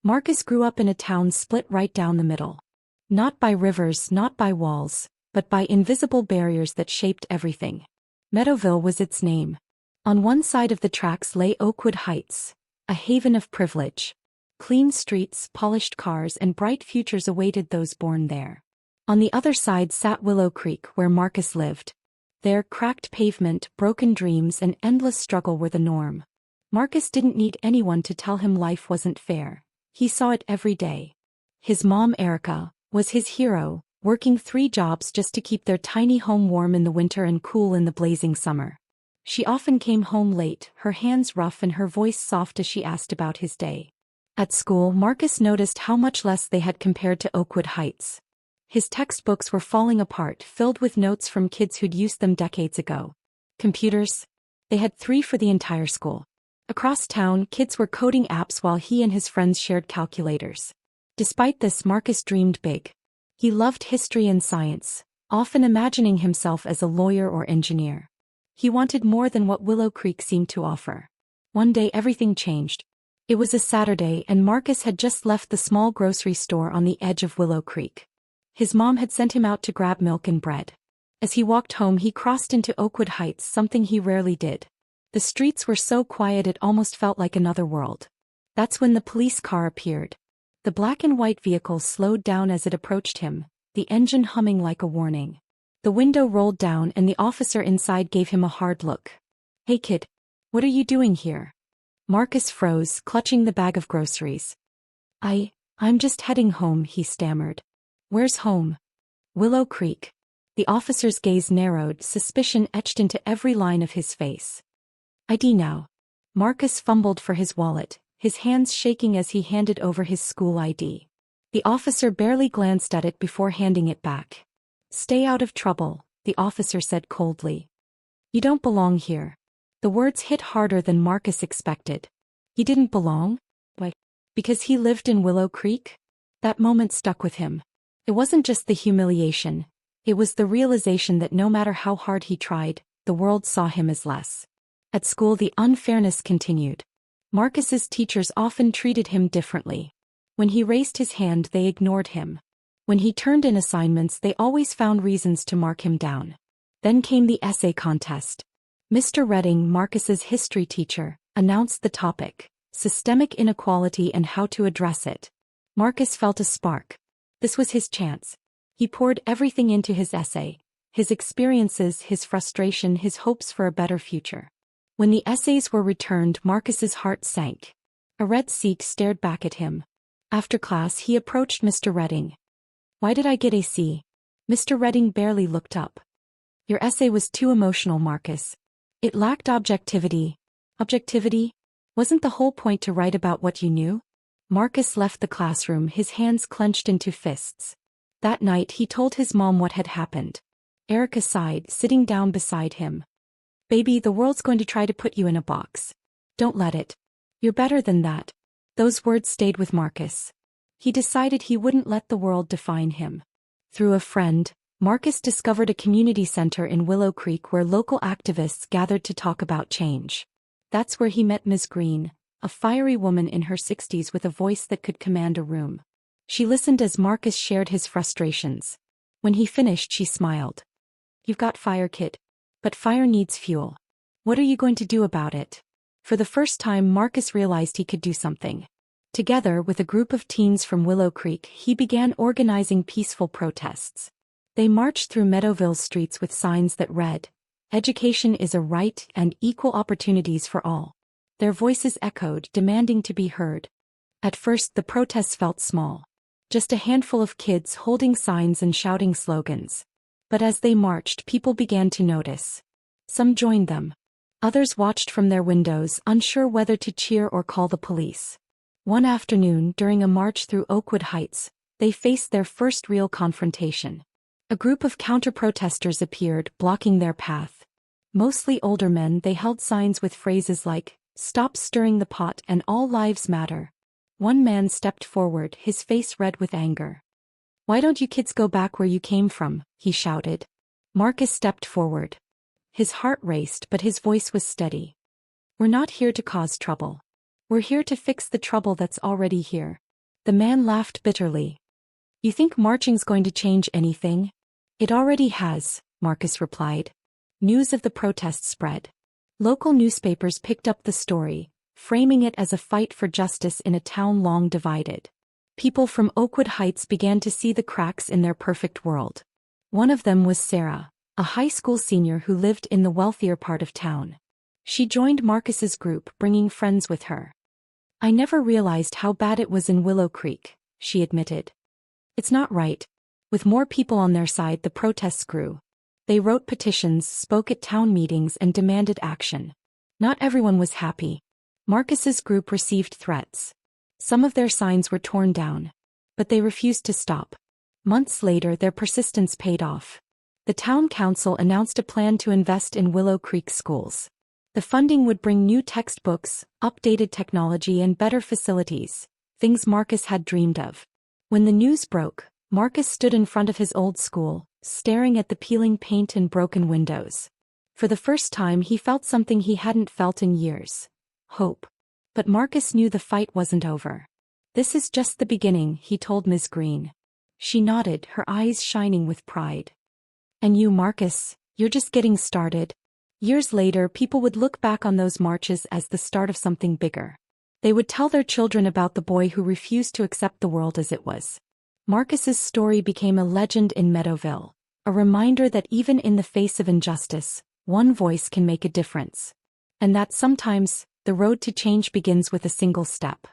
Marcus grew up in a town split right down the middle. Not by rivers, not by walls, but by invisible barriers that shaped everything. Meadowville was its name. On one side of the tracks lay Oakwood Heights, a haven of privilege. Clean streets, polished cars, and bright futures awaited those born there. On the other side sat Willow Creek, where Marcus lived. There, cracked pavement, broken dreams, and endless struggle were the norm. Marcus didn't need anyone to tell him life wasn't fair. He saw it every day. His mom, Erica, was his hero, working 3 jobs just to keep their tiny home warm in the winter and cool in the blazing summer. She often came home late, her hands rough and her voice soft as she asked about his day. At school, Marcus noticed how much less they had compared to Oakwood Heights. His textbooks were falling apart, filled with notes from kids who'd used them decades ago. Computers? They had 3 for the entire school. Across town, kids were coding apps while he and his friends shared calculators. Despite this, Marcus dreamed big. He loved history and science, often imagining himself as a lawyer or engineer. He wanted more than what Willow Creek seemed to offer. One day everything changed. It was a Saturday and Marcus had just left the small grocery store on the edge of Willow Creek. His mom had sent him out to grab milk and bread. As he walked home, he crossed into Oakwood Heights, something he rarely did. The streets were so quiet it almost felt like another world. That's when the police car appeared. The black and white vehicle slowed down as it approached him, the engine humming like a warning. The window rolled down and the officer inside gave him a hard look. "Hey kid, what are you doing here?" Marcus froze, clutching the bag of groceries. I'm just heading home," he stammered. "Where's home?" "Willow Creek." The officer's gaze narrowed, suspicion etched into every line of his face. "ID now." Marcus fumbled for his wallet, his hands shaking as he handed over his school ID. The officer barely glanced at it before handing it back. "Stay out of trouble," the officer said coldly. "You don't belong here." The words hit harder than Marcus expected. He didn't belong? Why? Because he lived in Willow Creek? That moment stuck with him. It wasn't just the humiliation. It was the realization that no matter how hard he tried, the world saw him as less. At school, the unfairness continued. Marcus's teachers often treated him differently. When he raised his hand, they ignored him. When he turned in assignments, they always found reasons to mark him down. Then came the essay contest. Mr. Redding, Marcus's history teacher, announced the topic: systemic inequality and how to address it. Marcus felt a spark. This was his chance. He poured everything into his essay: his experiences, his frustration, his hopes for a better future. When the essays were returned, Marcus's heart sank. A red Sikh stared back at him. After class, he approached Mr. Redding. "Why did I get a C?" Mr. Redding barely looked up. "Your essay was too emotional, Marcus. It lacked objectivity." Objectivity? Wasn't the whole point to write about what you knew? Marcus left the classroom, his hands clenched into fists. That night he told his mom what had happened. Erica sighed, sitting down beside him. "Baby, the world's going to try to put you in a box. Don't let it. You're better than that." Those words stayed with Marcus. He decided he wouldn't let the world define him. Through a friend, Marcus discovered a community center in Willow Creek where local activists gathered to talk about change. That's where he met Ms. Green, a fiery woman in her 60s with a voice that could command a room. She listened as Marcus shared his frustrations. When he finished, she smiled. "You've got fire, kid. But fire needs fuel. What are you going to do about it?" For the first time, Marcus realized he could do something. Together with a group of teens from Willow Creek, he began organizing peaceful protests. They marched through Meadowville's streets with signs that read, "Education is a right and equal opportunities for all." Their voices echoed, demanding to be heard. At first, the protests felt small. Just a handful of kids holding signs and shouting slogans. But as they marched, people began to notice. Some joined them. Others watched from their windows, unsure whether to cheer or call the police. One afternoon, during a march through Oakwood Heights, they faced their first real confrontation. A group of counter-protesters appeared, blocking their path. Mostly older men, they held signs with phrases like, "Stop stirring the pot" and "All lives matter." One man stepped forward, his face red with anger. "Why don't you kids go back where you came from?" he shouted. Marcus stepped forward. His heart raced, but his voice was steady. "We're not here to cause trouble. We're here to fix the trouble that's already here." The man laughed bitterly. You think marching's going to change anything? It already has, Marcus replied. News of the protest spread. Local newspapers picked up the story, framing it as a fight for justice in a town long divided. People from Oakwood Heights began to see the cracks in their perfect world. One of them was Sarah, a high school senior who lived in the wealthier part of town. She joined Marcus's group, bringing friends with her. I never realized how bad it was in Willow Creek, she admitted. It's not right. With more people on their side, the protests grew. They wrote petitions, spoke at town meetings, and demanded action. Not everyone was happy. Marcus's group received threats. Some of their signs were torn down. But they refused to stop. Months later, their persistence paid off. The town council announced a plan to invest in Willow Creek schools. The funding would bring new textbooks, updated technology, and better facilities, things Marcus had dreamed of. When the news broke, Marcus stood in front of his old school, staring at the peeling paint and broken windows. For the first time, he felt something he hadn't felt in years: hope. But Marcus knew the fight wasn't over. This is just the beginning, he told Ms. Green. She nodded, her eyes shining with pride. And you, Marcus, you're just getting started. Years later, people would look back on those marches as the start of something bigger. They would tell their children about the boy who refused to accept the world as it was. Marcus's story became a legend in Meadowville, a reminder that even in the face of injustice, one voice can make a difference. And that sometimes, the road to change begins with a single step.